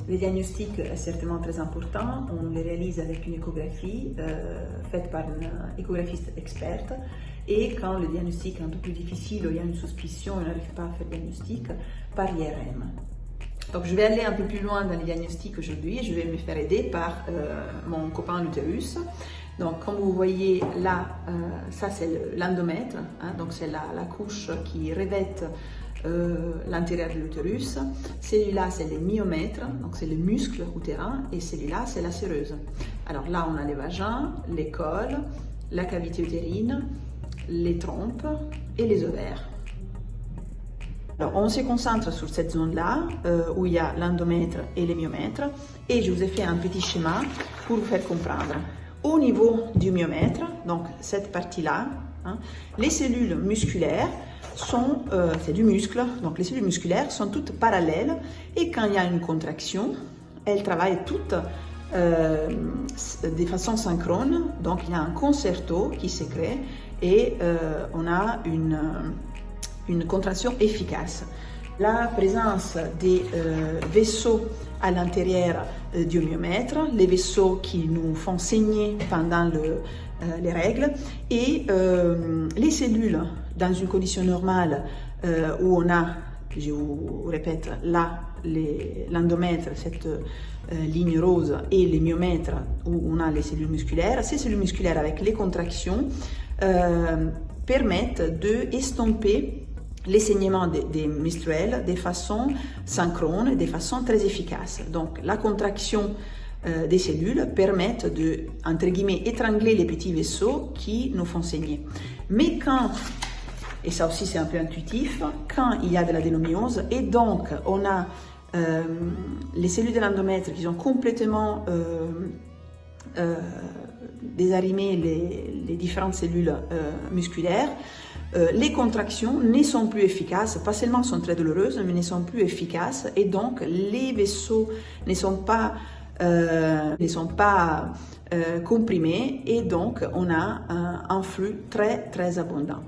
Les diagnostics est certainement très important. On les réalise avec une échographie faite par une échographiste experte. Et quand le diagnostic est un peu plus difficile ou il y a une suspicion, on n'arrive pas à faire le diagnostic, par l'IRM. Donc je vais aller un peu plus loin dans les diagnostics aujourd'hui. Je vais me faire aider par mon copain l'utérus. Donc comme vous voyez là, ça c'est l'endomètre, hein, donc c'est la couche qui revête l'intérieur de l'utérus. Celui-là c'est le myomètre, donc c'est le muscle utérin, et celui-là c'est la séreuse. Alors là on a les vagins, les cols, la cavité utérine, les trompes et les ovaires. Alors, on se concentre sur cette zone-là où il y a l'endomètre et les myomètres, et je vous ai fait un petit schéma pour vous faire comprendre. Au niveau du myomètre, donc cette partie-là, hein, les cellules musculaires sont, c'est du muscle, donc les cellules musculaires sont toutes parallèles, et quand il y a une contraction, elles travaillent toutes de façon synchrone, donc il y a un concerto qui se crée et on a une contraction efficace. La présence des vaisseaux à l'intérieur du myomètre, les vaisseaux qui nous font saigner pendant les règles, et les cellules dans une condition normale où on a, je vous répète, là l'endomètre, cette ligne rose, et les myomètres où on a les cellules musculaires. Ces cellules musculaires avec les contractions permettent d'estomper les saignements des menstruels de façon synchrone et de façon très efficace. Donc la contraction des cellules permettent de, entre guillemets, étrangler les petits vaisseaux qui nous font saigner. Mais quand, et ça aussi c'est un peu intuitif, quand il y a de l'adénomiose et donc on a les cellules de l'endomètre qui sont complètement désarrimées les différentes cellules musculaires, les contractions ne sont plus efficaces, pas seulement sont très douloureuses, mais ne sont plus efficaces, et donc les vaisseaux ne sont pas comprimés, et donc on a un flux très abondant.